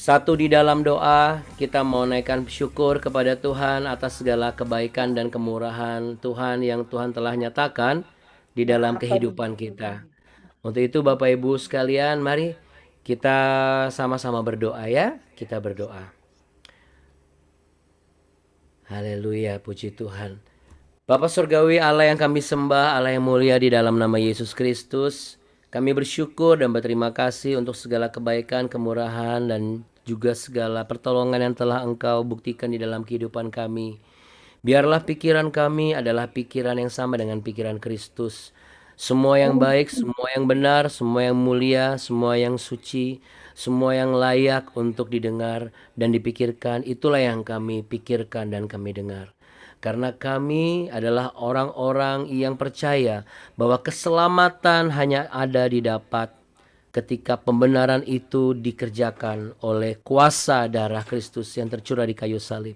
Satu di dalam doa, kita mau naikkan syukur kepada Tuhan atas segala kebaikan dan kemurahan Tuhan yang Tuhan telah nyatakan di dalam kehidupan kita. Untuk itu Bapak Ibu sekalian, mari kita sama-sama berdoa ya. Kita berdoa. Haleluya, puji Tuhan. Bapa Surgawi, Allah yang kami sembah, Allah yang mulia, di dalam nama Yesus Kristus, kami bersyukur dan berterima kasih untuk segala kebaikan, kemurahan, dan juga segala pertolongan yang telah Engkau buktikan di dalam kehidupan kami. Biarlah pikiran kami adalah pikiran yang sama dengan pikiran Kristus. Semua yang baik, semua yang benar, semua yang mulia, semua yang suci, semua yang layak untuk didengar dan dipikirkan, itulah yang kami pikirkan dan kami dengar. Karena kami adalah orang-orang yang percaya bahwa keselamatan hanya ada didapat ketika pembenaran itu dikerjakan oleh kuasa darah Kristus yang tercurah di kayu salib.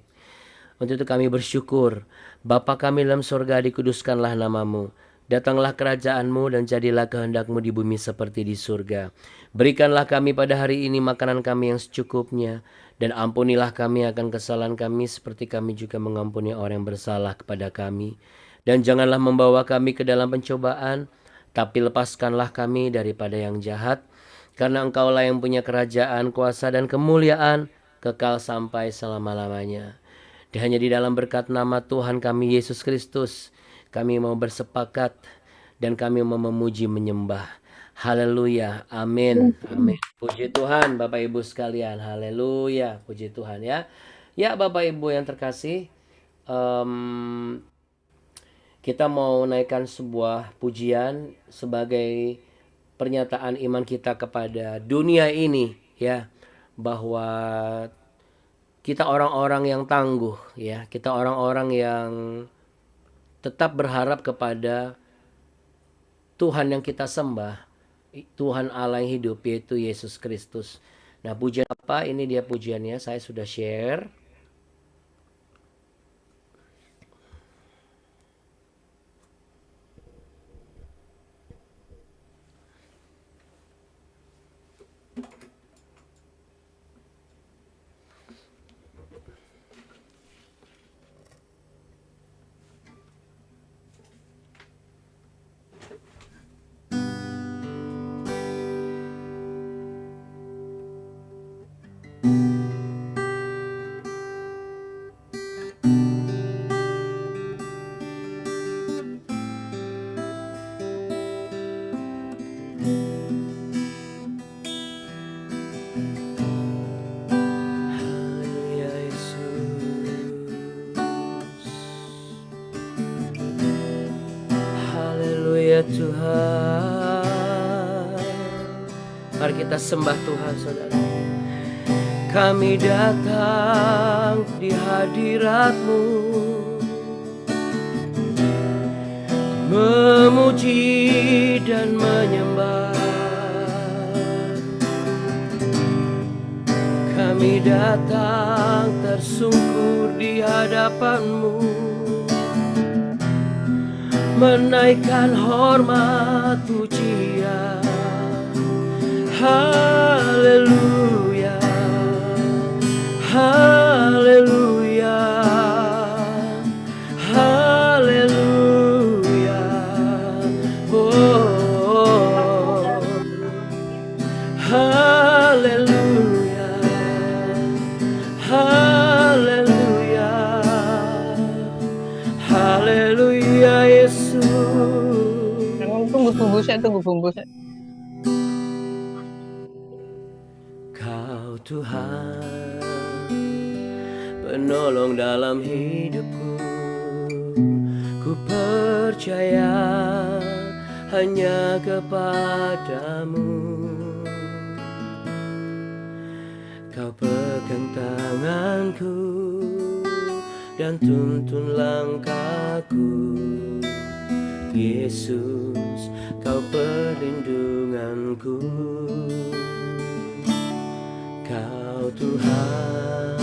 Untuk itu kami bersyukur. Bapa kami dalam surga, dikuduskanlah namamu. Datanglah kerajaanmu dan jadilah kehendakmu di bumi seperti di surga. Berikanlah kami pada hari ini makanan kami yang secukupnya. Dan ampunilah kami akan kesalahan kami seperti kami juga mengampuni orang yang bersalah kepada kami. Dan janganlah membawa kami ke dalam pencobaan, tapi lepaskanlah kami daripada yang jahat. Karena Engkaulah yang punya kerajaan, kuasa, dan kemuliaan kekal sampai selama-lamanya. Dan hanya di dalam berkat nama Tuhan kami Yesus Kristus, kami mau bersepakat dan kami mau memuji menyembah. Haleluya, amin, amin. Puji Tuhan Bapak Ibu sekalian, haleluya, puji Tuhan ya. Ya Bapak Ibu yang terkasih, kita mau naikkan sebuah pujian sebagai pernyataan iman kita kepada dunia ini ya, bahwa kita orang-orang yang tangguh ya, kita orang-orang yang tetap berharap kepada Tuhan yang kita sembah, Tuhan Allah yang hidup, yaitu Yesus Kristus. Nah, pujian apa? Ini dia pujiannya, saya sudah share. Haleluya Yesus, haleluya Tuhan. Mari kita sembah Tuhan saudara. Kami datang di hadirat-Mu, memuji dan menyembah. Kami datang tersungkur di hadapan-Mu, menaikkan hormat pujian. Haleluya, haleluya, haleluya. Oh, haleluya, haleluya, haleluya Yesus. Tunggu bungkusnya, tunggu bungkusnya. Kau Tuhan, penolong dalam hidupku. Ku percaya hanya kepadamu. Kau pegang tanganku dan tuntun langkahku. Yesus, Kau perlindunganku. Kau Tuhan,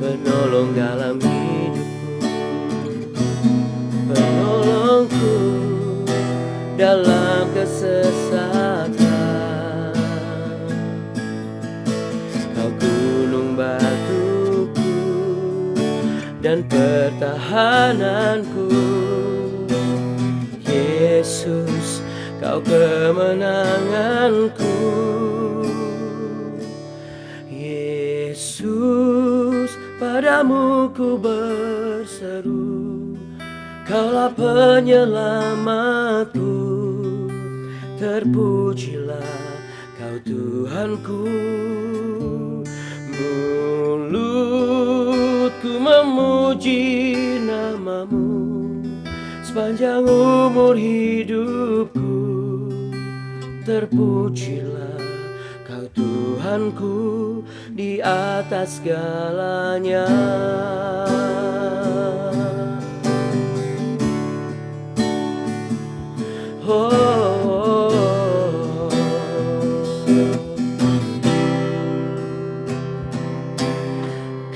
penolong dalam hidupku, penolongku dalam kesesatan. dan pertahananku. Yesus, Kau kemenanganku. Yesus, padamu ku berseru, Kaulah penyelamatku. Terpujilah Kau Tuhanku. Mulutku memuji namamu sepanjang umur hidupku. Terpujilah Kau Tuhanku di atas segalanya.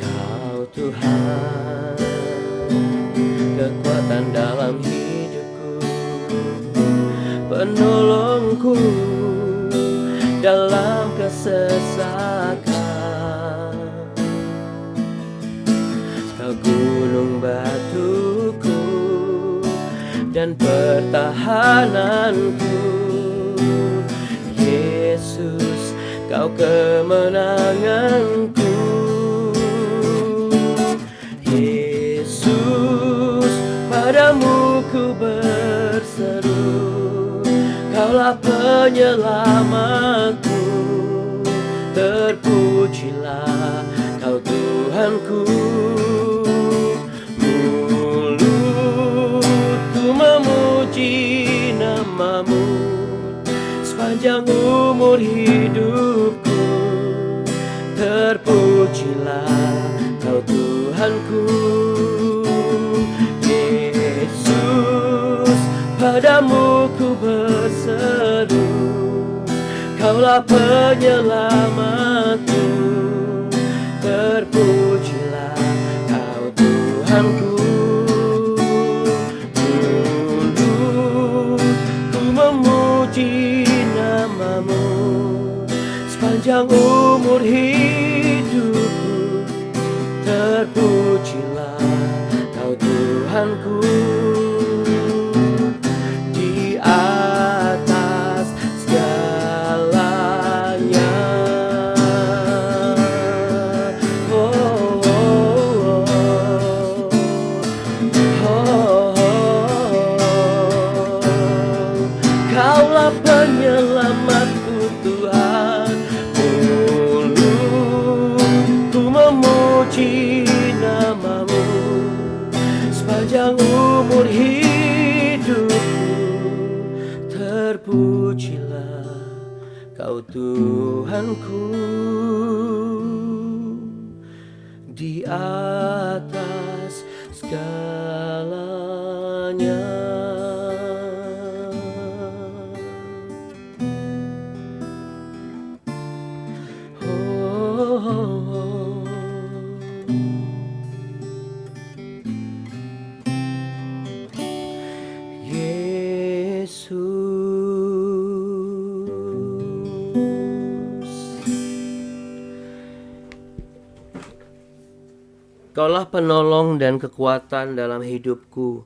Kau Tuhan, kekuatan dalam hidupku, penolongku dalam kesesakan. Kau gunung batuku dan pertahananku. Yesus, Kau kemenanganku. Yesus, padamu ku berseru, Kaulah penyelamatku. Terpujilah Kau Tuhanku. Mulutku memuji namamu sepanjang umur hidupku. Terpujilah Kau Tuhanku. Yesus, padamu ku berseru, Kaulah penyelamatku. Terpujilah Kau Tuhanku. Mulutku memuji namamu sepanjang umur hidupku. Terpujilah Kau Tuhanku di atas segalanya. Oh, oh, oh, oh, oh. Kaulah penyelamatku Tuhan. Mulutku memuji namamu sepanjang umur hidupku. Terpujilah Kau Tuhanku di atas segalanya. Oh, oh, oh. Yesus, Kaulah penolong dan kekuatan dalam hidupku.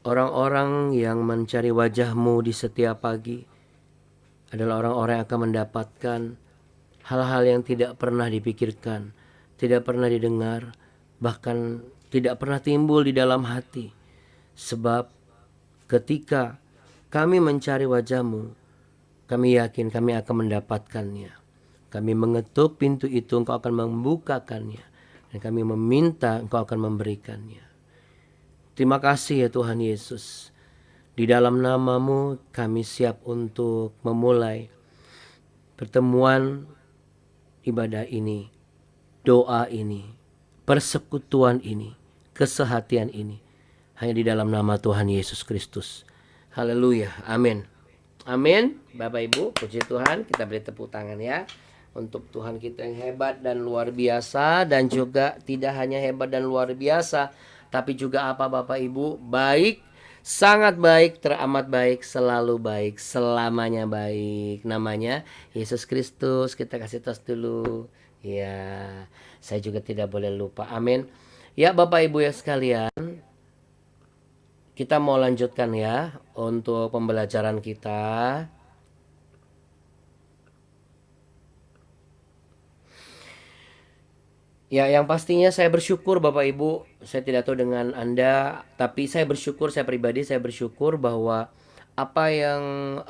Orang-orang yang mencari wajah-Mu di setiap pagi adalah orang-orang yang akan mendapatkan hal-hal yang tidak pernah dipikirkan, tidak pernah didengar, bahkan tidak pernah timbul di dalam hati. Sebab ketika kami mencari wajah-Mu, kami yakin kami akan mendapatkannya. Kami mengetuk pintu itu, Engkau akan membukakannya. Dan kami meminta, Engkau akan memberikannya. Terima kasih ya Tuhan Yesus. Di dalam nama-Mu kami siap untuk memulai pertemuan ibadah ini, doa ini, persekutuan ini, kesehatian ini. Hanya di dalam nama Tuhan Yesus Kristus. Haleluya. Amin. Amin. Bapak Ibu, puji Tuhan. Kita beri tepuk tangan ya. Untuk Tuhan kita yang hebat dan luar biasa. Dan juga tidak hanya hebat dan luar biasa, tapi juga apa Bapak Ibu? Baik, sangat baik, teramat baik, selalu baik, selamanya baik. Namanya Yesus Kristus. Kita kasih tos dulu. Ya, saya juga tidak boleh lupa. Amin. Ya Bapak Ibu ya sekalian, kita mau lanjutkan ya untuk pembelajaran kita. Ya, yang pastinya saya bersyukur Bapak Ibu, saya tidak tahu dengan Anda, tapi saya bersyukur, saya pribadi saya bersyukur bahwa apa yang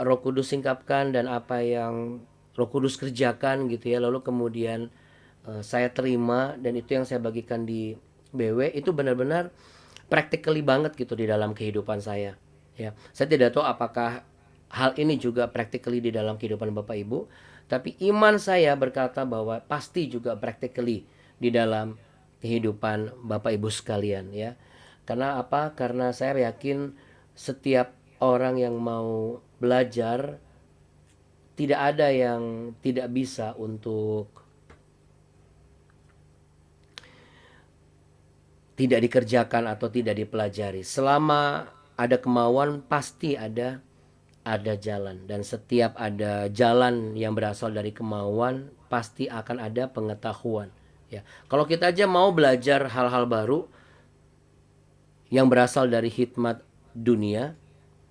Roh Kudus singkapkan dan apa yang Roh Kudus kerjakan gitu ya, lalu kemudian saya terima dan itu yang saya bagikan di BW itu benar-benar practically banget gitu di dalam kehidupan saya. Ya, saya tidak tahu apakah hal ini juga practically di dalam kehidupan Bapak Ibu, tapi iman saya berkata bahwa pasti juga practically di dalam kehidupan Bapak Ibu sekalian ya. Karena apa? Karena saya yakin setiap orang yang mau belajar tidak ada yang tidak bisa untuk tidak dikerjakan atau tidak dipelajari. Selama ada kemauan pasti ada jalan, dan setiap ada jalan yang berasal dari kemauan pasti akan ada pengetahuan ya. Kalau kita aja mau belajar hal-hal baru yang berasal dari hikmat dunia,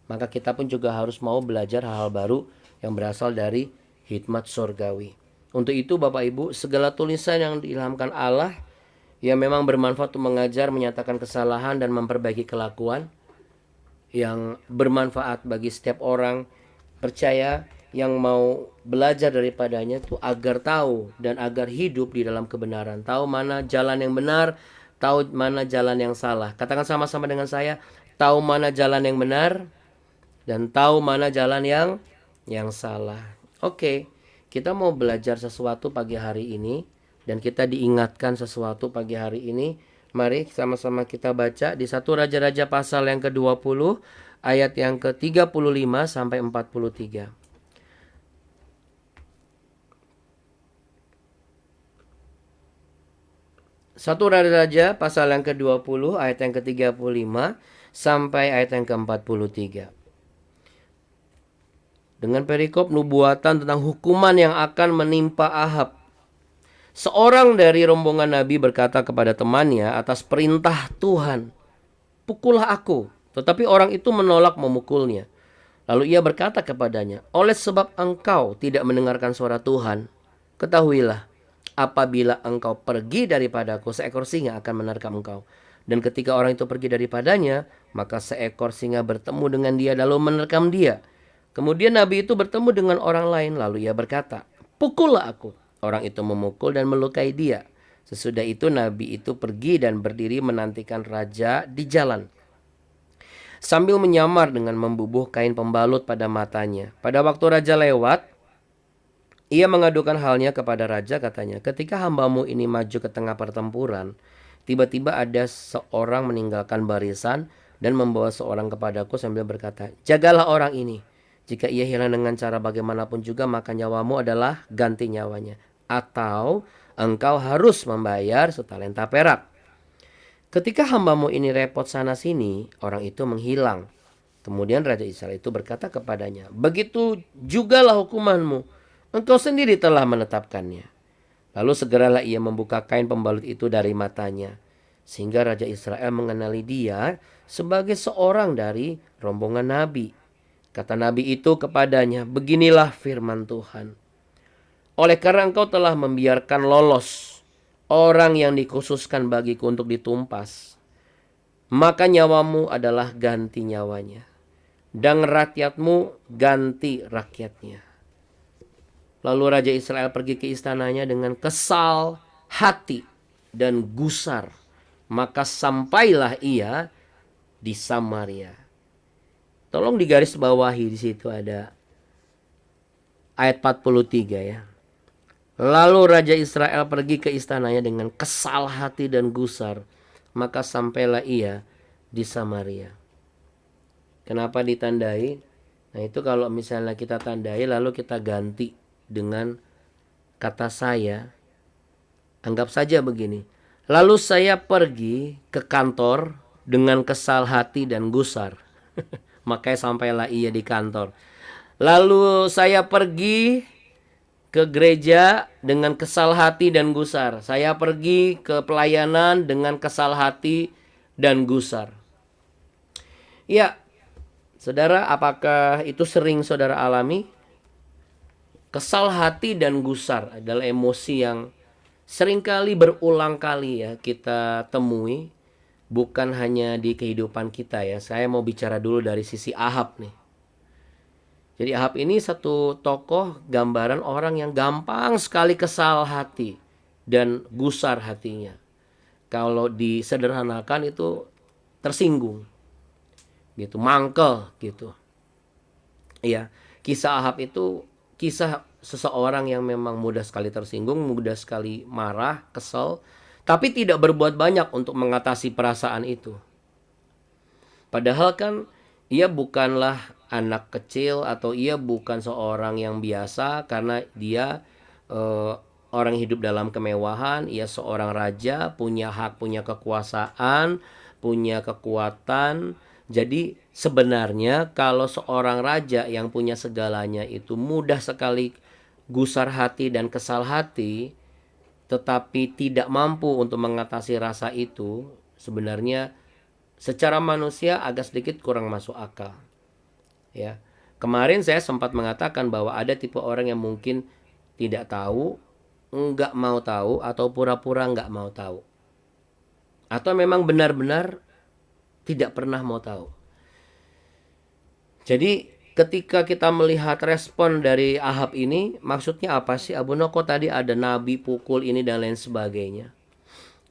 maka kita pun juga harus mau belajar hal-hal baru yang berasal dari hikmat surgawi. Untuk itu Bapak Ibu, segala tulisan yang diilhamkan Allah yang memang bermanfaat untuk mengajar, menyatakan kesalahan dan memperbaiki kelakuan, yang bermanfaat bagi setiap orang percaya yang mau belajar daripadanya itu agar tahu dan agar hidup di dalam kebenaran, tahu mana jalan yang benar, tahu mana jalan yang salah. Katakan sama-sama dengan saya, tahu mana jalan yang benar dan tahu mana jalan yang salah. Oke, kita mau belajar sesuatu pagi hari ini dan kita diingatkan sesuatu pagi hari ini. Mari sama-sama kita baca di 1 Raja-Raja pasal yang ke-20 ayat yang ke-35 sampai 43. 1 Raja-Raja pasal yang ke-20 ayat yang ke-35 sampai ayat yang ke-43. Dengan perikop nubuatan tentang hukuman yang akan menimpa Ahab. Seorang dari rombongan Nabi berkata kepada temannya atas perintah Tuhan, "Pukullah aku." Tetapi orang itu menolak memukulnya. Lalu ia berkata kepadanya, "Oleh sebab engkau tidak mendengarkan suara Tuhan, ketahuilah, apabila engkau pergi daripadaku, seekor singa akan menerkam engkau. Dan ketika orang itu pergi daripadanya, maka seekor singa bertemu dengan dia lalu menerkam dia. Kemudian Nabi itu bertemu dengan orang lain, lalu ia berkata, 'Pukullah aku.' Orang itu memukul dan melukai dia. Sesudah itu Nabi itu pergi dan berdiri menantikan raja di jalan, sambil menyamar dengan membubuh kain pembalut pada matanya. Pada waktu raja lewat, ia mengadukan halnya kepada raja, katanya, 'Ketika hambamu ini maju ke tengah pertempuran, tiba-tiba ada seorang meninggalkan barisan dan membawa seorang kepadaku sambil berkata, jagalah orang ini. Jika ia hilang dengan cara bagaimanapun juga, maka nyawamu adalah ganti nyawanya. Atau engkau harus membayar setalenta perak.' Ketika hambamu ini repot sana sini, orang itu menghilang. Kemudian Raja Israel itu berkata kepadanya, 'Begitu jugalah hukumanmu. Engkau sendiri telah menetapkannya.' Lalu segeralah ia membuka kain pembalut itu dari matanya, sehingga Raja Israel mengenali dia sebagai seorang dari rombongan Nabi. Kata Nabi itu kepadanya, 'Beginilah firman Tuhan. Oleh karena engkau telah membiarkan lolos orang yang dikhususkan bagiku untuk ditumpas, maka nyawamu adalah ganti nyawanya, dan rakyatmu ganti rakyatnya.' Lalu Raja Israel pergi ke istananya dengan kesal hati dan gusar. Maka sampailah ia di Samaria. Tolong digaris bawahi, di situ ada ayat 43 ya. Lalu Raja Israel pergi ke istananya dengan kesal hati dan gusar. Maka sampailah ia di Samaria. Kenapa ditandai? Nah, itu kalau misalnya kita tandai lalu kita ganti dengan kata saya, anggap saja begini. Lalu saya pergi ke kantor dengan kesal hati dan gusar. Makanya sampailah ia di kantor. Lalu saya pergi ke gereja dengan kesal hati dan gusar. Saya pergi ke pelayanan dengan kesal hati dan gusar. Ya, saudara, apakah itu sering saudara alami? Kesal hati dan gusar adalah emosi yang seringkali berulang kali ya kita temui. Bukan hanya di kehidupan kita ya. Saya mau bicara dulu dari sisi Ahab nih. Jadi Ahab ini satu tokoh gambaran orang yang gampang sekali kesal hati dan gusar hatinya. Kalau disederhanakan itu tersinggung. Gitu, mangkel gitu. Iya, kisah Ahab itu kisah seseorang yang memang mudah sekali tersinggung, mudah sekali marah, kesal, tapi tidak berbuat banyak untuk mengatasi perasaan itu. Padahal kan ia bukanlah anak kecil atau ia bukan seorang yang biasa karena dia orang hidup dalam kemewahan, ia seorang raja, punya hak, punya kekuasaan, punya kekuatan. Jadi sebenarnya kalau seorang raja yang punya segalanya itu mudah sekali gusar hati dan kesal hati, tetapi tidak mampu untuk mengatasi rasa itu, sebenarnya secara manusia agak sedikit kurang masuk akal. Ya. Kemarin saya sempat mengatakan bahwa ada tipe orang yang mungkin tidak tahu, enggak mau tahu, atau pura-pura enggak mau tahu. Atau memang benar-benar tidak pernah mau tahu. Jadi ketika kita melihat respon dari Ahab ini, maksudnya apa sih? Abu Noko tadi ada nabi pukul ini dan lain sebagainya.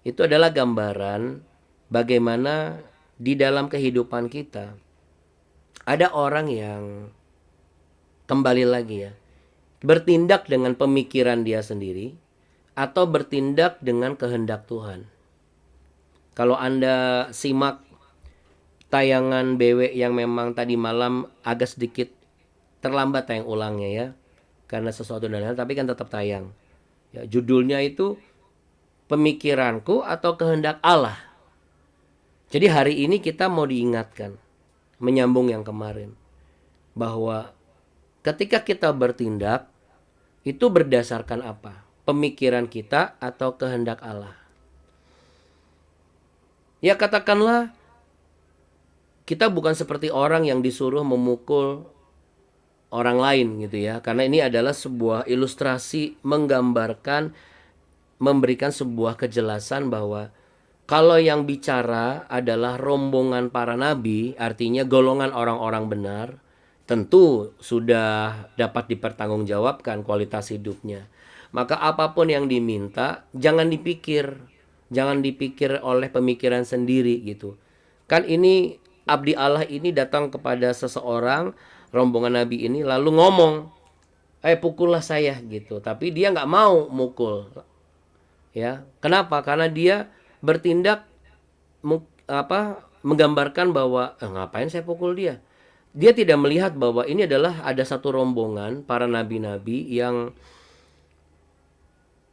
Itu adalah gambaran bagaimana di dalam kehidupan kita ada orang yang kembali lagi ya, bertindak dengan pemikiran dia sendiri atau bertindak dengan kehendak Tuhan. Kalau Anda simak tayangan BW yang memang tadi malam agak sedikit terlambat tayang ulangnya ya, karena sesuatu dan lain, tapi kan tetap tayang. Ya, judulnya itu Pemikiranku atau Kehendak Allah. Jadi hari ini kita mau diingatkan, menyambung yang kemarin, bahwa ketika kita bertindak itu berdasarkan apa? Pemikiran kita atau kehendak Allah. Ya katakanlah kita bukan seperti orang yang disuruh memukul orang lain gitu ya. Karena ini adalah sebuah ilustrasi menggambarkan, memberikan sebuah kejelasan bahwa kalau yang bicara adalah rombongan para nabi, artinya golongan orang-orang benar, tentu sudah dapat dipertanggungjawabkan kualitas hidupnya. Maka apapun yang diminta jangan dipikir oleh pemikiran sendiri gitu. Kan ini abdi Allah ini datang kepada seseorang, rombongan nabi ini lalu ngomong, pukullah saya gitu. Tapi dia nggak mau mukul. Ya, kenapa? Karena dia bertindak menggambarkan bahwa ngapain saya pukul dia. Dia tidak melihat bahwa ini adalah ada satu rombongan para nabi-nabi yang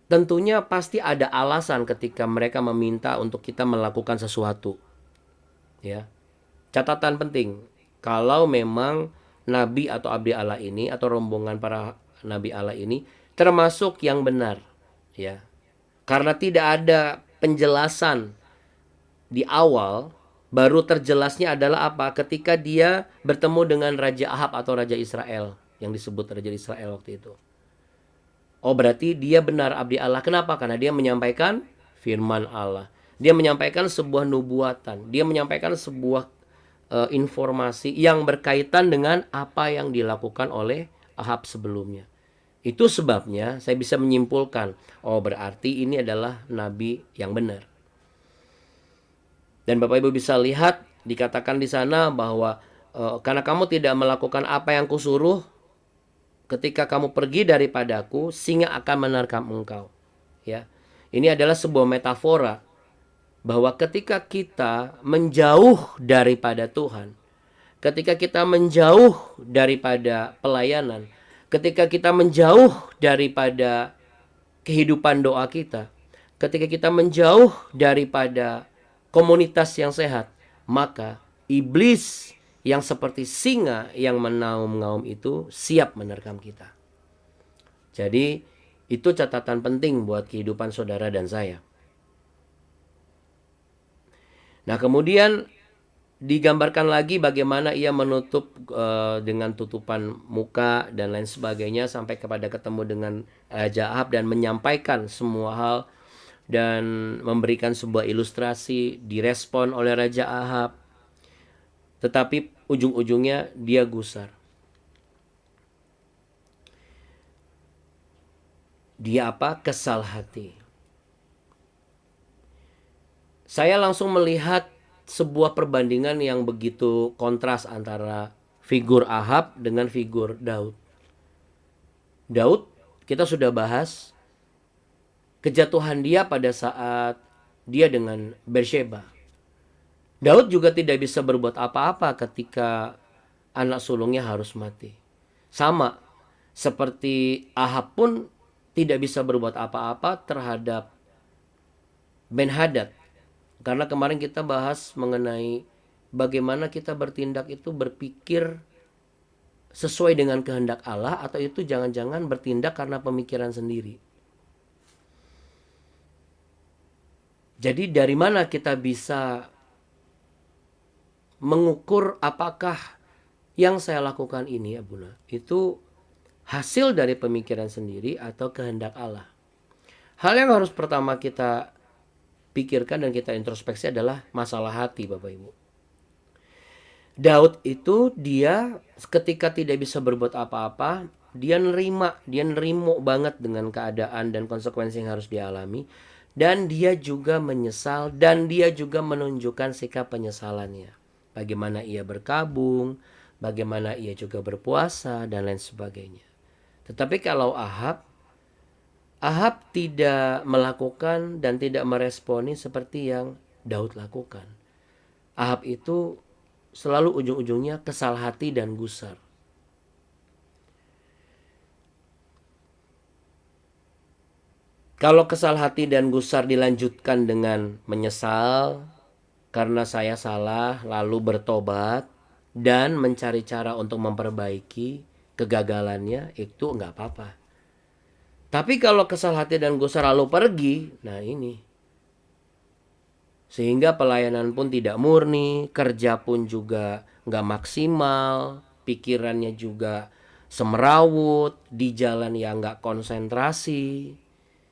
tentunya pasti ada alasan ketika mereka meminta untuk kita melakukan sesuatu. Ya. Catatan penting, kalau memang nabi atau abdi Allah ini atau rombongan para nabi Allah ini termasuk yang benar, ya. Karena tidak ada penjelasan di awal, baru terjelasnya adalah apa? Ketika dia bertemu dengan Raja Ahab atau Raja Israel, yang disebut Raja Israel waktu itu. Oh, berarti dia benar abdi Allah. Kenapa? Karena dia menyampaikan firman Allah. Dia menyampaikan sebuah nubuatan. Dia menyampaikan sebuah informasi yang berkaitan dengan apa yang dilakukan oleh Ahab sebelumnya. Itu sebabnya saya bisa menyimpulkan, oh berarti ini adalah nabi yang benar. Dan Bapak Ibu bisa lihat dikatakan di sana bahwa karena kamu tidak melakukan apa yang kusuruh, ketika kamu pergi daripadaku, singa akan menerkam engkau. Ya, ini adalah sebuah metafora bahwa ketika kita menjauh daripada Tuhan, ketika kita menjauh daripada pelayanan, ketika kita menjauh daripada kehidupan doa kita, ketika kita menjauh daripada komunitas yang sehat, maka iblis yang seperti singa yang menaum-naum itu siap menerkam kita. Jadi itu catatan penting buat kehidupan saudara dan saya. Nah, kemudian digambarkan lagi bagaimana ia menutup dengan tutupan muka dan lain sebagainya sampai kepada ketemu dengan Raja Ahab dan menyampaikan semua hal dan memberikan sebuah ilustrasi, direspon oleh Raja Ahab. Tetapi ujung-ujungnya dia gusar. Dia apa? Kesal hati. Saya langsung melihat sebuah perbandingan yang begitu kontras antara figur Ahab dengan figur Daud. Daud, kita sudah bahas kejatuhan dia pada saat dia dengan Bersheba. Daud juga tidak bisa berbuat apa-apa ketika anak sulungnya harus mati. Sama seperti Ahab pun tidak bisa berbuat apa-apa terhadap Ben-Hadad. Karena kemarin kita bahas mengenai bagaimana kita bertindak itu berpikir sesuai dengan kehendak Allah atau itu jangan-jangan bertindak karena pemikiran sendiri. Jadi dari mana kita bisa mengukur apakah yang saya lakukan ini, Abuna, itu hasil dari pemikiran sendiri atau kehendak Allah? Hal yang harus pertama kita pikirkan dan kita introspeksi adalah masalah hati, Bapak Ibu. Daud itu dia ketika tidak bisa berbuat apa-apa, dia nerimo banget dengan keadaan dan konsekuensi yang harus dialami, dan dia juga menyesal dan dia juga menunjukkan sikap penyesalannya. Bagaimana ia berkabung, bagaimana ia juga berpuasa dan lain sebagainya. Tetapi kalau Ahab tidak melakukan dan tidak meresponi seperti yang Daud lakukan. Ahab itu selalu ujung-ujungnya kesal hati dan gusar. Kalau kesal hati dan gusar dilanjutkan dengan menyesal karena saya salah, lalu bertobat dan mencari cara untuk memperbaiki kegagalannya, itu nggak apa-apa. Tapi kalau kesal hati dan gusar lalu pergi, nah ini. Sehingga pelayanan pun tidak murni, kerja pun juga nggak maksimal, pikirannya juga semerawut, di jalan yang nggak konsentrasi.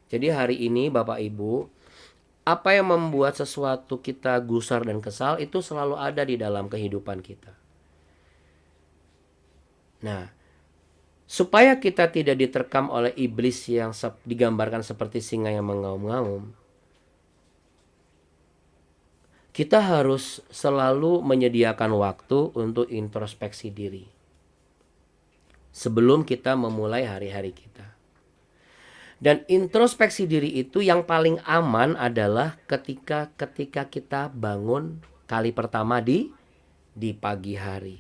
Jadi hari ini Bapak Ibu, apa yang membuat sesuatu kita gusar dan kesal itu selalu ada di dalam kehidupan kita. Nah, supaya kita tidak diterkam oleh iblis yang digambarkan seperti singa yang mengaum-ngaum, kita harus selalu menyediakan waktu untuk introspeksi diri sebelum kita memulai hari-hari kita. Dan introspeksi diri itu yang paling aman adalah ketika kita bangun kali pertama di pagi hari.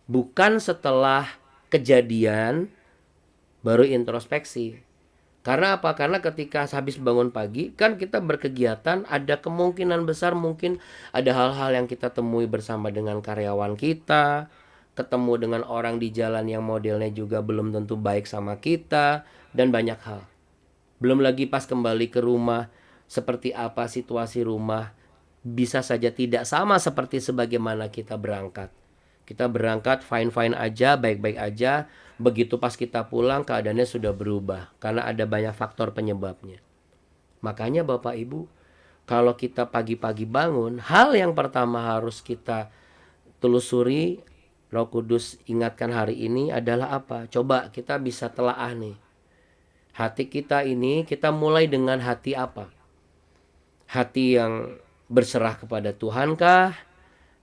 Bukan setelah kejadian baru introspeksi. Karena apa? Karena ketika habis bangun pagi kan kita berkegiatan, ada kemungkinan besar mungkin ada hal-hal yang kita temui bersama dengan karyawan kita, ketemu dengan orang di jalan yang modelnya juga belum tentu baik sama kita, dan banyak hal. Belum lagi pas kembali ke rumah, seperti apa situasi rumah, bisa saja tidak sama seperti sebagaimana kita berangkat. Kita berangkat fine-fine aja, baik-baik aja. Begitu pas kita pulang keadaannya sudah berubah. Karena ada banyak faktor penyebabnya. Makanya Bapak Ibu, kalau kita pagi-pagi bangun, hal yang pertama harus kita telusuri, Roh Kudus ingatkan hari ini adalah apa? Coba kita bisa telaah nih. Hati kita ini, kita mulai dengan hati apa? Hati yang berserah kepada Tuhan kah?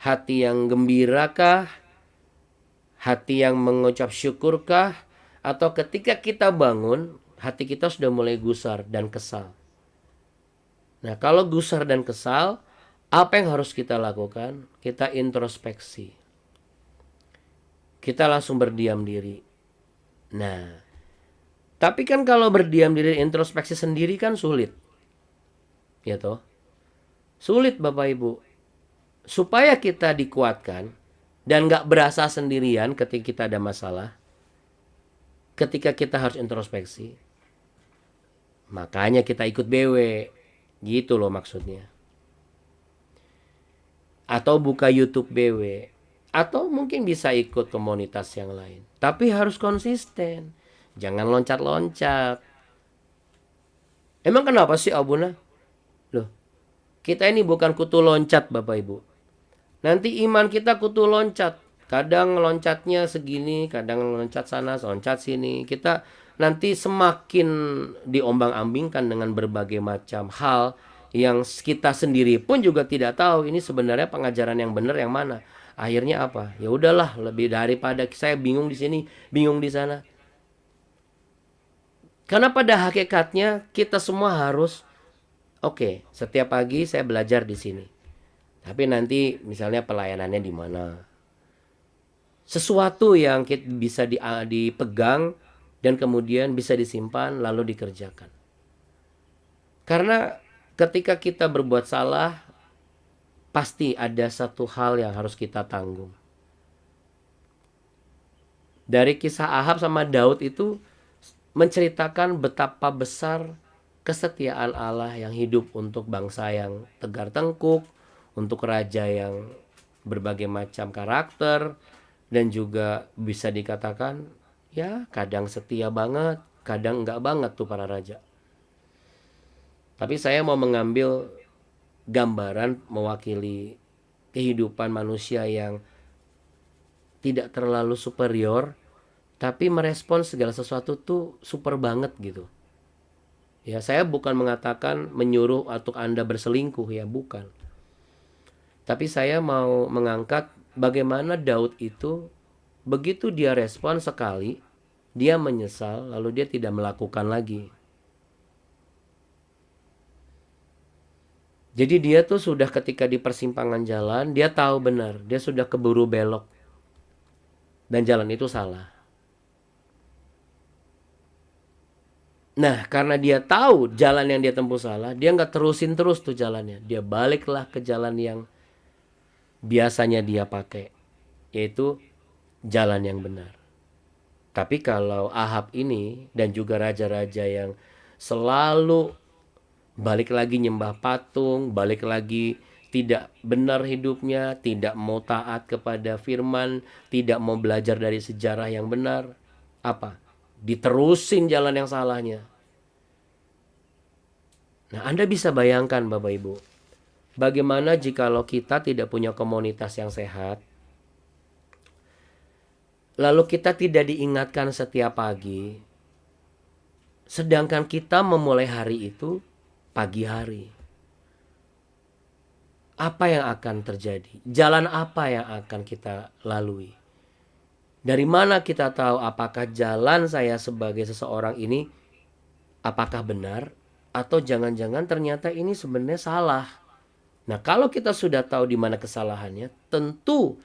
Hati yang gembira kah? Hati yang mengucap syukur kah? Atau ketika kita bangun, hati kita sudah mulai gusar dan kesal. Nah, kalau gusar dan kesal, apa yang harus kita lakukan? Kita introspeksi. Kita langsung berdiam diri. Nah, tapi kan kalau berdiam diri introspeksi sendiri kan sulit. Ya toh? Sulit Bapak Ibu. Supaya kita dikuatkan dan gak berasa sendirian ketika kita ada masalah, ketika kita harus introspeksi, makanya kita ikut BW. Gitu loh maksudnya. Atau buka YouTube BW. Atau mungkin bisa ikut komunitas yang lain. Tapi harus konsisten. Jangan loncat-loncat. Emang kenapa sih Abuna? Loh, kita ini bukan kutu loncat Bapak Ibu. Nanti iman kita kutu loncat. Kadang loncatnya segini, kadang loncat sana, loncat sini. Kita nanti semakin diombang-ambingkan dengan berbagai macam hal yang kita sendiri pun juga tidak tahu ini sebenarnya pengajaran yang benar yang mana. Akhirnya apa? Ya udahlah, lebih daripada saya bingung di sini, bingung di sana. Karena pada hakikatnya kita semua harus oke, setiap pagi saya belajar di sini. Tapi nanti misalnya pelayanannya di mana? Sesuatu yang bisa dipegang dan kemudian bisa disimpan lalu dikerjakan. Karena ketika kita berbuat salah, pasti ada satu hal yang harus kita tanggung. Dari kisah Ahab sama Daud itu menceritakan betapa besar kesetiaan Allah yang hidup untuk bangsa yang tegar tengkuk, untuk raja yang berbagai macam karakter, dan juga bisa dikatakan ya kadang setia banget, kadang enggak banget tuh para raja. Tapi saya mau mengambil gambaran mewakili kehidupan manusia yang tidak terlalu superior, tapi merespon segala sesuatu tuh super banget gitu. Ya, saya bukan mengatakan menyuruh untuk Anda berselingkuh ya, bukan. Tapi saya mau mengangkat bagaimana Daud itu begitu dia respon sekali, dia menyesal lalu dia tidak melakukan lagi. Jadi dia tuh sudah ketika di persimpangan jalan, dia tahu benar, dia sudah keburu belok. Dan jalan itu salah. Nah, karena dia tahu jalan yang dia tempuh salah, dia nggak terusin terus tuh jalannya. Dia baliklah ke jalan yang biasanya dia pakai, yaitu jalan yang benar. Tapi kalau Ahab ini dan juga raja-raja yang selalu balik lagi nyembah patung, balik lagi tidak benar hidupnya, tidak mau taat kepada firman, tidak mau belajar dari sejarah yang benar, apa? Diterusin jalan yang salahnya. Nah, Anda bisa bayangkan Bapak Ibu, bagaimana jikalau kita tidak punya komunitas yang sehat, lalu kita tidak diingatkan setiap pagi, sedangkan kita memulai hari itu pagi hari. Apa yang akan terjadi? Jalan apa yang akan kita lalui? Dari mana kita tahu apakah jalan saya sebagai seseorang ini apakah benar atau jangan-jangan ternyata ini sebenarnya salah? Nah, kalau kita sudah tahu di mana kesalahannya, tentu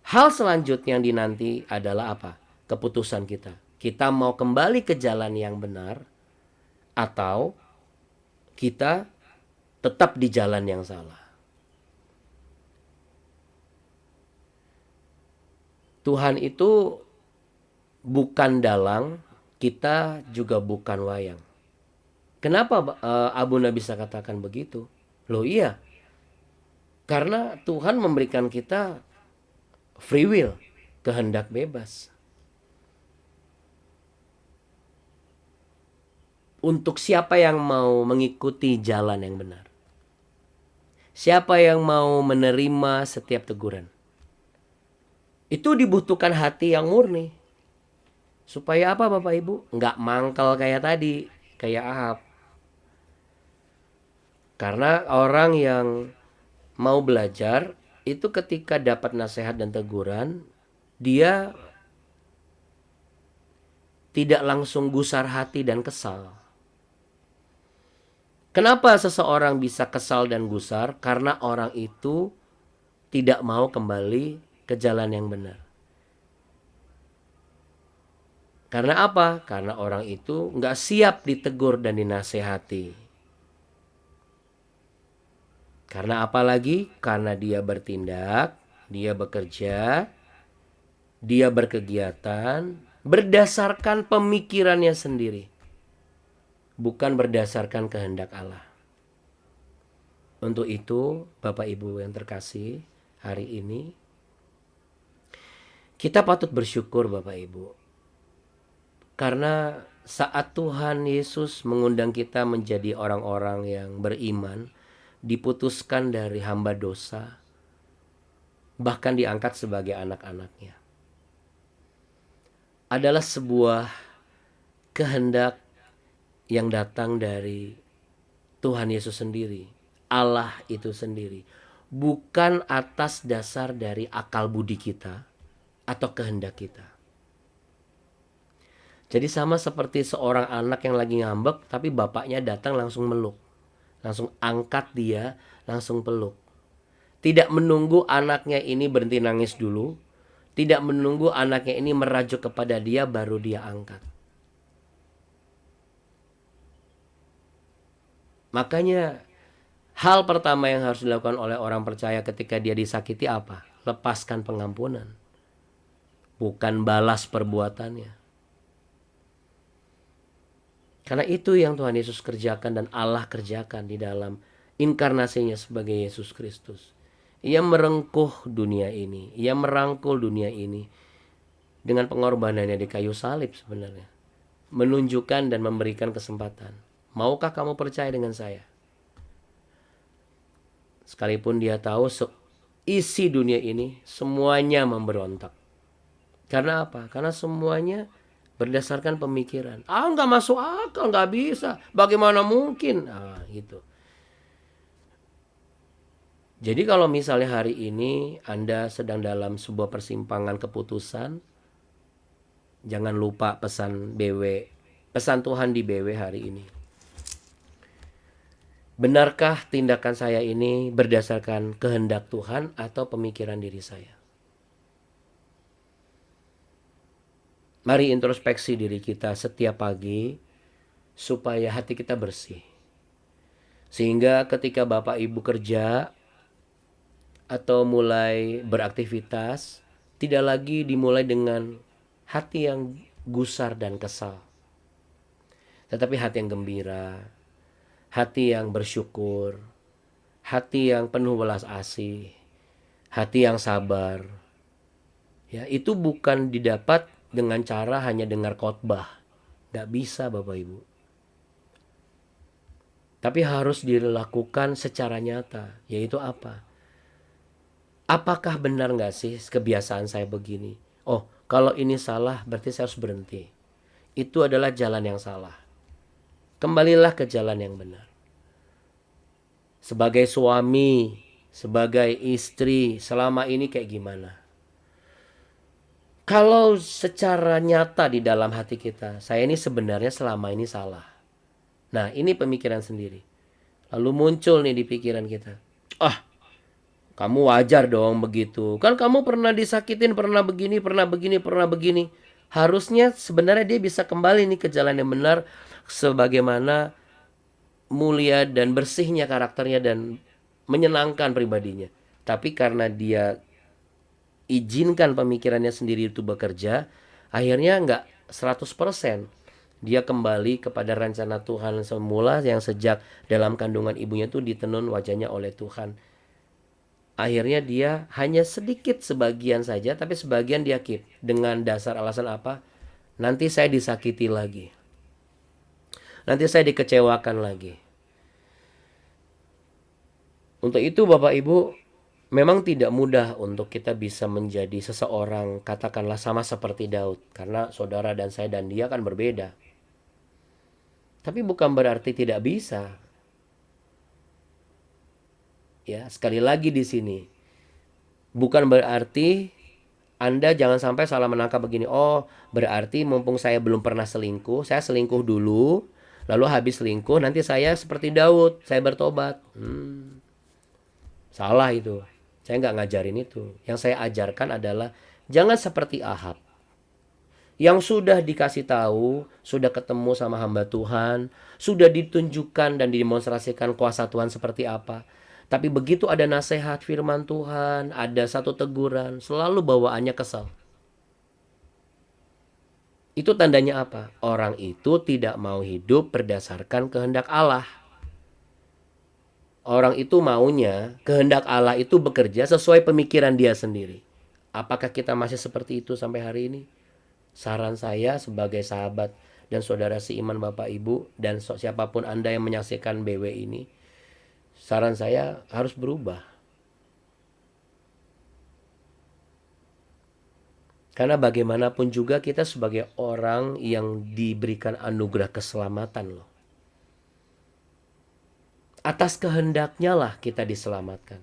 hal selanjutnya yang dinanti adalah apa? Keputusan kita. Kita mau kembali ke jalan yang benar atau kita tetap di jalan yang salah. Tuhan itu bukan dalang, kita juga bukan wayang. Kenapa Abuna bisa katakan begitu? Loh iya, karena Tuhan memberikan kita free will, kehendak bebas. Untuk siapa yang mau mengikuti jalan yang benar. Siapa yang mau menerima setiap teguran. Itu dibutuhkan hati yang murni. Supaya apa Bapak Ibu? Nggak mangkal kayak tadi, kayak Ahab. Karena orang yang mau belajar, itu ketika dapat nasihat dan teguran, dia tidak langsung gusar hati dan kesal. Kenapa seseorang bisa kesal dan gusar? Karena orang itu tidak mau kembali ke jalan yang benar. Karena apa? Karena orang itu nggak siap ditegur dan dinasehati. Karena apa lagi? Karena dia bertindak, dia bekerja, dia berkegiatan, berdasarkan pemikirannya sendiri, bukan berdasarkan kehendak Allah. Untuk itu, Bapak Ibu yang terkasih, hari ini kita patut bersyukur Bapak Ibu. Karena saat Tuhan Yesus mengundang kita menjadi orang-orang yang beriman, diputuskan dari hamba dosa, bahkan diangkat sebagai anak-anaknya, adalah sebuah kehendak yang datang dari Tuhan Yesus sendiri, Allah itu sendiri, bukan atas dasar dari akal budi kita atau kehendak kita. Jadi sama seperti seorang anak yang lagi ngambek, tapi bapaknya datang langsung meluk, langsung angkat dia, langsung peluk. Tidak menunggu anaknya ini berhenti nangis dulu, tidak menunggu anaknya ini merajuk kepada dia baru dia angkat. Makanya hal pertama yang harus dilakukan oleh orang percaya ketika dia disakiti apa? Lepaskan pengampunan, bukan balas perbuatannya. Karena itu yang Tuhan Yesus kerjakan dan Allah kerjakan di dalam inkarnasinya sebagai Yesus Kristus. Ia merengkuh dunia ini, ia merangkul dunia ini dengan pengorbanannya di kayu salib sebenarnya. Menunjukkan dan memberikan kesempatan. Maukah kamu percaya dengan saya? Sekalipun dia tahu isi dunia ini semuanya memberontak. Karena apa? Karena semuanya berdasarkan pemikiran. Nggak masuk akal, nggak bisa. Bagaimana mungkin? Gitu. Jadi kalau misalnya hari ini Anda sedang dalam sebuah persimpangan keputusan, jangan lupa pesan BW, pesan Tuhan di BW hari ini. Benarkah tindakan saya ini berdasarkan kehendak Tuhan atau pemikiran diri saya? Mari introspeksi diri kita setiap pagi supaya hati kita bersih. Sehingga ketika Bapak Ibu kerja atau mulai beraktivitas, tidak lagi dimulai dengan hati yang gusar dan kesal. Tetapi hati yang gembira, hati yang bersyukur, hati yang penuh belas asih, hati yang sabar. Ya, itu bukan didapat dengan cara hanya dengar khotbah. Gak bisa Bapak Ibu. Tapi harus dilakukan secara nyata. Yaitu apa? Apakah benar gak sih kebiasaan saya begini? Oh, kalau ini salah berarti saya harus berhenti. Itu adalah jalan yang salah. Kembalilah ke jalan yang benar. Sebagai suami, sebagai istri, selama ini kayak gimana? Kalau secara nyata di dalam hati kita, saya ini sebenarnya selama ini salah. Nah, ini pemikiran sendiri. Lalu muncul nih di pikiran kita. Kamu wajar dong begitu. Kan kamu pernah disakitin, pernah begini, pernah begini, pernah begini. Harusnya sebenarnya dia bisa kembali nih ke jalan yang benar. Sebagaimana mulia dan bersihnya karakternya dan menyenangkan pribadinya. Tapi karena dia izinkan pemikirannya sendiri itu bekerja, akhirnya nggak 100%. Dia kembali kepada rencana Tuhan semula yang sejak dalam kandungan ibunya itu ditenun wajahnya oleh Tuhan. Akhirnya dia hanya sedikit sebagian saja, tapi sebagian dia keep. Dengan dasar alasan apa? Nanti saya disakiti lagi. Nanti saya dikecewakan lagi. Untuk itu Bapak Ibu, memang tidak mudah untuk kita bisa menjadi seseorang katakanlah sama seperti Daud. Karena saudara dan saya dan dia kan berbeda. Tapi bukan berarti tidak bisa. Ya, sekali lagi di sini. Bukan berarti Anda jangan sampai salah menangkap begini. Oh, berarti mumpung saya belum pernah selingkuh, saya selingkuh dulu. Lalu habis selingkuh nanti saya seperti Daud, saya bertobat. Salah itu. Saya nggak ngajarin itu. Yang saya ajarkan adalah jangan seperti Ahab. Yang sudah dikasih tahu, sudah ketemu sama hamba Tuhan, sudah ditunjukkan dan didemonstrasikan kuasa Tuhan seperti apa. Tapi begitu ada nasihat firman Tuhan, ada satu teguran, selalu bawaannya kesal. Itu tandanya apa? Orang itu tidak mau hidup berdasarkan kehendak Allah. Orang itu maunya kehendak Allah itu bekerja sesuai pemikiran dia sendiri. Apakah kita masih seperti itu sampai hari ini? Saran saya sebagai sahabat dan saudara seiman Bapak Ibu dan siapapun Anda yang menyaksikan BW ini, saran saya harus berubah. Karena bagaimanapun juga kita sebagai orang yang diberikan anugerah keselamatan loh. Atas kehendaknya lah kita diselamatkan.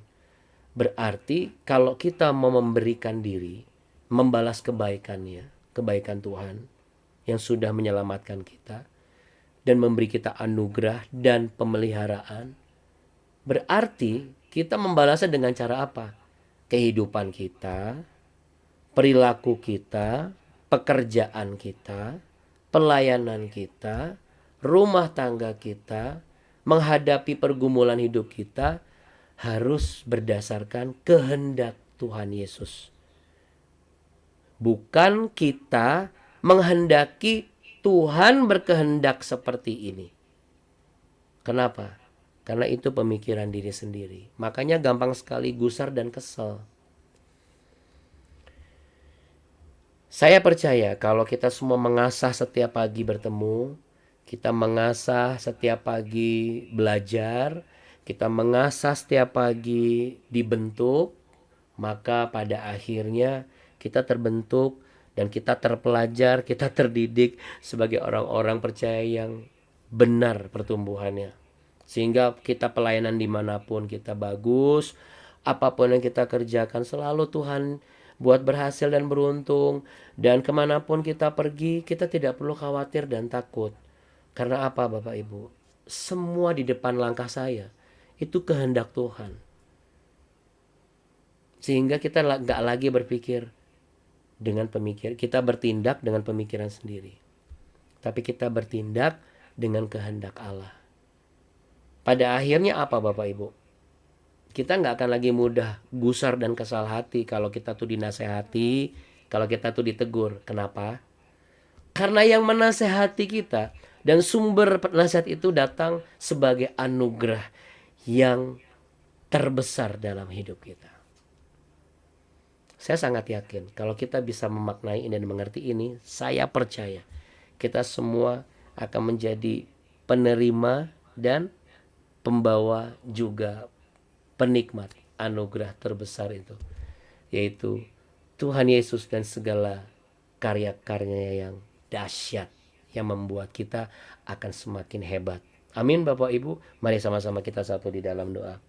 Berarti kalau kita mau memberikan diri, membalas kebaikannya, kebaikan Tuhan yang sudah menyelamatkan kita dan memberi kita anugerah dan pemeliharaan, berarti kita membalasnya dengan cara apa? Kehidupan kita, perilaku kita, pekerjaan kita, pelayanan kita, rumah tangga kita, menghadapi pergumulan hidup kita harus berdasarkan kehendak Tuhan Yesus. Bukan kita menghendaki Tuhan berkehendak seperti ini. Kenapa? Karena itu pemikiran diri sendiri. Makanya gampang sekali gusar dan kesel. Saya percaya kalau kita semua mengasah setiap pagi bertemu, kita mengasah setiap pagi belajar, kita mengasah setiap pagi dibentuk, maka pada akhirnya kita terbentuk dan kita terpelajar, kita terdidik sebagai orang-orang percaya yang benar pertumbuhannya. Sehingga kita pelayanan dimanapun kita bagus, apapun yang kita kerjakan selalu Tuhan buat berhasil dan beruntung. Dan kemanapun kita pergi, kita tidak perlu khawatir dan takut. Karena apa Bapak Ibu? Semua di depan langkah saya itu kehendak Tuhan. Sehingga kita gak lagi berpikir dengan pemikiran, kita bertindak dengan pemikiran sendiri. Tapi kita bertindak dengan kehendak Allah. Pada akhirnya apa Bapak Ibu? Kita gak akan lagi mudah gusar dan kesal hati kalau kita tuh dinasehati, kalau kita tuh ditegur. Kenapa? Karena yang menasehati kita dan sumber nasihat itu datang sebagai anugerah yang terbesar dalam hidup kita. Saya sangat yakin kalau kita bisa memaknai ini dan mengerti ini, saya percaya kita semua akan menjadi penerima dan pembawa juga penikmat anugerah terbesar itu, yaitu Tuhan Yesus dan segala karya-karyanya yang dahsyat yang membuat kita akan semakin hebat. Amin Bapak Ibu, mari sama-sama kita satu di dalam doa.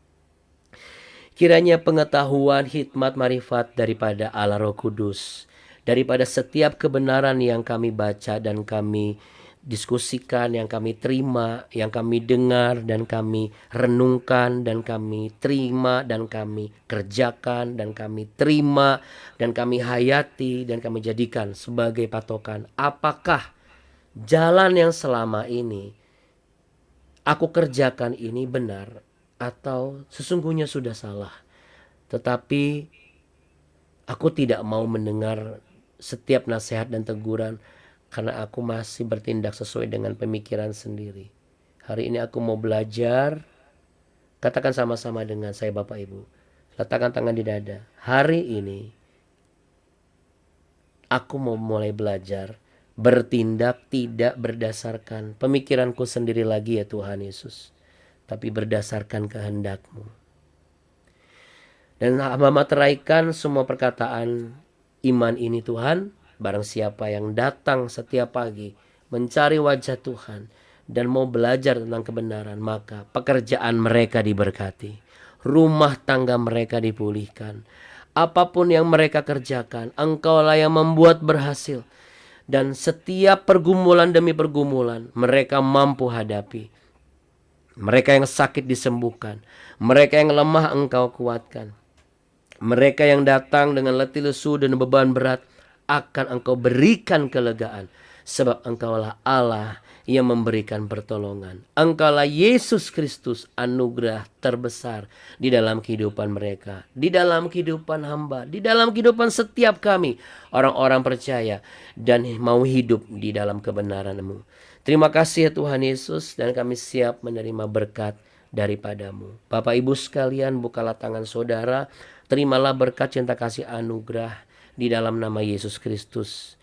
Kiranya pengetahuan, hikmat, marifat daripada Allah Roh Kudus, daripada setiap kebenaran yang kami baca dan kami diskusikan, yang kami terima, yang kami dengar dan kami renungkan dan kami terima dan kami kerjakan dan kami terima dan kami hayati dan kami jadikan sebagai patokan. Apakah jalan yang selama ini aku kerjakan ini benar atau sesungguhnya sudah salah? Tetapi aku tidak mau mendengar setiap nasihat dan teguran karena aku masih bertindak sesuai dengan pemikiran sendiri. Hari ini aku mau belajar. Katakan sama-sama dengan saya Bapak Ibu. Letakkan tangan di dada. Hari ini aku mau mulai belajar bertindak tidak berdasarkan pemikiranku sendiri lagi ya Tuhan Yesus, tapi berdasarkan kehendak-Mu. Dan hamba meteraikan semua perkataan iman ini Tuhan. Barang siapa yang datang setiap pagi mencari wajah Tuhan dan mau belajar tentang kebenaran, maka pekerjaan mereka diberkati, rumah tangga mereka dipulihkan. Apapun yang mereka kerjakan, Engkaulah yang membuat berhasil. Dan setiap pergumulan demi pergumulan mereka mampu hadapi. Mereka yang sakit disembuhkan, mereka yang lemah Engkau kuatkan. Mereka yang datang dengan letih lesu dan beban berat akan Engkau berikan kelegaan. Sebab Engkaulah Allah yang memberikan pertolongan. Engkaulah Yesus Kristus, anugerah terbesar di dalam kehidupan mereka, di dalam kehidupan hamba, di dalam kehidupan setiap kami, orang-orang percaya dan mau hidup di dalam kebenaran-Mu. Terima kasih ya Tuhan Yesus, dan kami siap menerima berkat daripadamu. Bapak Ibu sekalian, bukalah tangan saudara, terimalah berkat cinta kasih anugerah di dalam nama Yesus Kristus.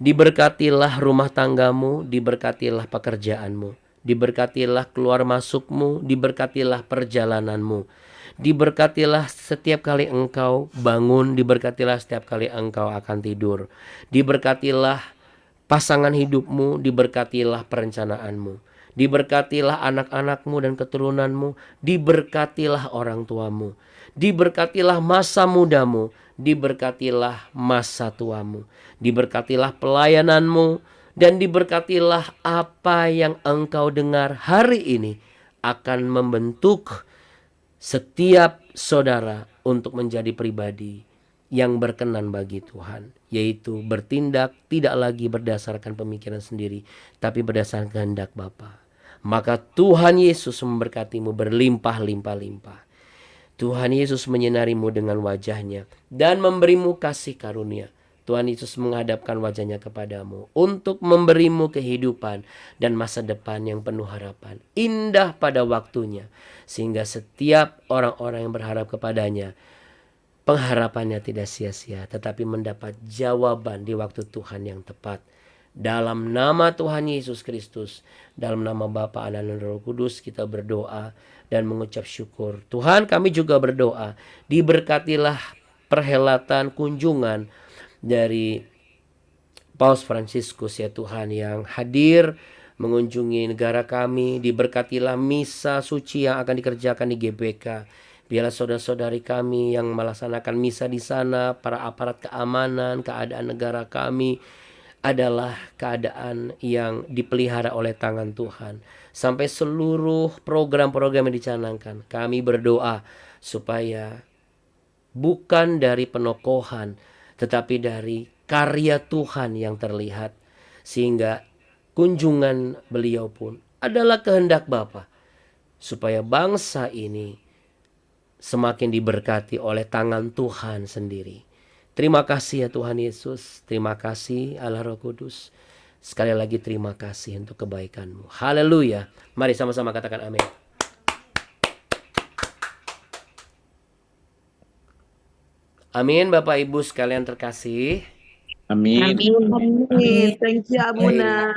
Diberkatilah rumah tanggamu, diberkatilah pekerjaanmu, diberkatilah keluar masukmu, diberkatilah perjalananmu, diberkatilah setiap kali engkau bangun, diberkatilah setiap kali engkau akan tidur, diberkatilah pasangan hidupmu, diberkatilah perencanaanmu, diberkatilah anak-anakmu dan keturunanmu, diberkatilah orang tuamu, diberkatilah masa mudamu, diberkatilah masa tuamu, diberkatilah pelayananmu, dan diberkatilah apa yang engkau dengar hari ini akan membentuk setiap saudara untuk menjadi pribadi yang berkenan bagi Tuhan, yaitu bertindak tidak lagi berdasarkan pemikiran sendiri, tapi berdasarkan kehendak Bapa. Maka Tuhan Yesus memberkatimu berlimpah-limpah-limpah. Tuhan Yesus menyinarimu dengan wajahnya dan memberimu kasih karunia. Tuhan Yesus menghadapkan wajahnya kepadamu untuk memberimu kehidupan dan masa depan yang penuh harapan, indah pada waktunya, sehingga setiap orang-orang yang berharap kepadanya, pengharapannya tidak sia-sia, tetapi mendapat jawaban di waktu Tuhan yang tepat. Dalam nama Tuhan Yesus Kristus, dalam nama Bapa, Anak, dan Roh Kudus, kita berdoa dan mengucap syukur. Tuhan, kami juga berdoa, diberkatilah perhelatan kunjungan dari Paus Fransiskus ya Tuhan, yang hadir mengunjungi negara kami. Diberkatilah misa suci yang akan dikerjakan di GBK. Biarlah saudara-saudari kami yang melaksanakan misa di sana, para aparat keamanan, keadaan negara kami adalah keadaan yang dipelihara oleh tangan Tuhan. Sampai seluruh program-program yang dicanangkan, kami berdoa supaya bukan dari penokohan, tetapi dari karya Tuhan yang terlihat, sehingga kunjungan beliau pun adalah kehendak Bapa, supaya bangsa ini semakin diberkati oleh tangan Tuhan sendiri. Terima kasih ya Tuhan Yesus, terima kasih Allah Roh Kudus. Sekali lagi terima kasih untuk kebaikan-Mu. Haleluya. Mari sama-sama katakan amin. Amin Bapak Ibu sekalian terkasih. Amin. Amin. Thank you Abuna.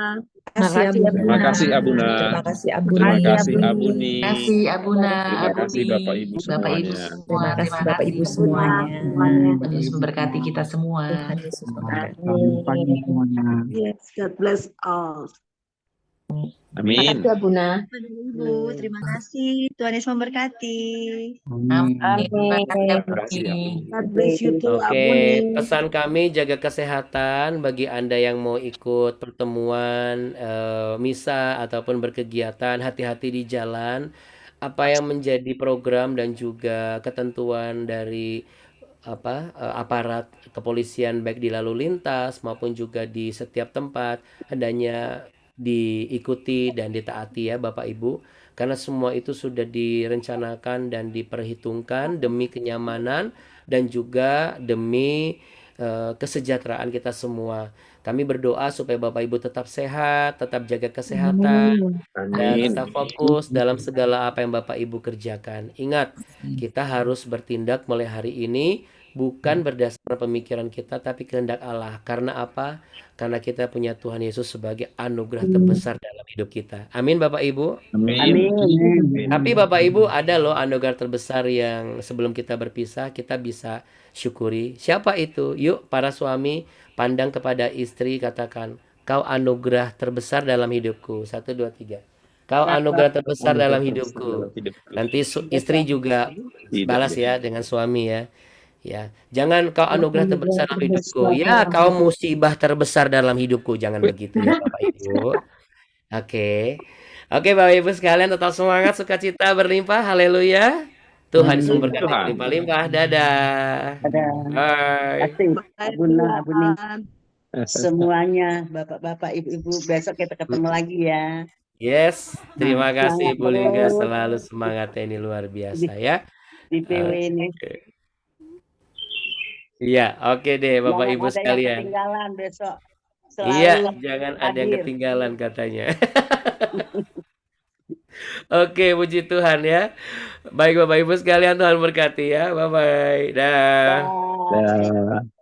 Terima kasih Abuna. Terima kasih Abuna. Terima kasih Abuni. Terima kasih Abuna. Terima kasih Bapak Ibu semuanya. Terima kasih Bapak Ibu semuanya. Tuhan Yesus memberkati kita semua. Tuhan Yesus memberkati. Yes, God bless all. Amin. Terima kasih Abuna. Ibu, terima kasih. Tuhan Yesus memberkati. Amin. Terima kasih Abuni. God bless you too, Oke, Abuni. pesan kami jaga kesehatan bagi Anda yang mau ikut pertemuan, misa ataupun berkegiatan, hati-hati di jalan. Apa yang menjadi program dan juga ketentuan dari aparat kepolisian baik di lalu lintas maupun juga di setiap tempat, hendaknya diikuti dan ditaati ya Bapak Ibu, karena semua itu sudah direncanakan dan diperhitungkan demi kenyamanan dan juga demi kesejahteraan kita semua. Kami berdoa supaya Bapak Ibu tetap sehat, tetap jaga kesehatan, dan Amin. tetap fokus dalam segala apa yang Bapak Ibu kerjakan. Ingat, kita harus bertindak mulai hari ini bukan berdasarkan pemikiran kita, tapi kehendak Allah. Karena apa? Karena kita punya Tuhan Yesus sebagai anugerah terbesar dalam hidup kita. Amin Bapak Ibu. Amin. Tapi Bapak Ibu, ada loh anugerah terbesar yang sebelum kita berpisah kita bisa syukuri. Siapa itu? Yuk para suami, pandang kepada istri, katakan, kau anugerah terbesar dalam hidupku. 1, 2, 3. Kau anugerah terbesar dalam hidupku. Nanti istri juga balas ya dengan suami ya. Ya, jangan kau anugerah terbesar dalam hidupku. Ya, kau musibah terbesar dalam hidupku. Jangan begitu ya Bapak Ibu. Oke. Oke Bapak Ibu sekalian, tetap semangat, sukacita berlimpah. Haleluya. Tuhan Yesus memberkati Tuhan. berlimpah-limpah. Dadah. Bye. Bye, Abuna. semuanya, Bapak-bapak, Ibu-ibu. Besok kita ketemu lagi ya. Yes, terima kasih Semangat Ibu Lingga, terus selalu semangatnya ini luar biasa ya. di PW ini. Oke. Iya, oke deh Bapak Jangan Ibu ada yang sekalian. ketinggalan besok. Iya, Selalu jangan ada yang hadir. ketinggalan katanya. Oke, puji Tuhan ya. Baik Bapak Ibu sekalian, Tuhan berkati ya. Bye-bye. Dah. Bye. Dah.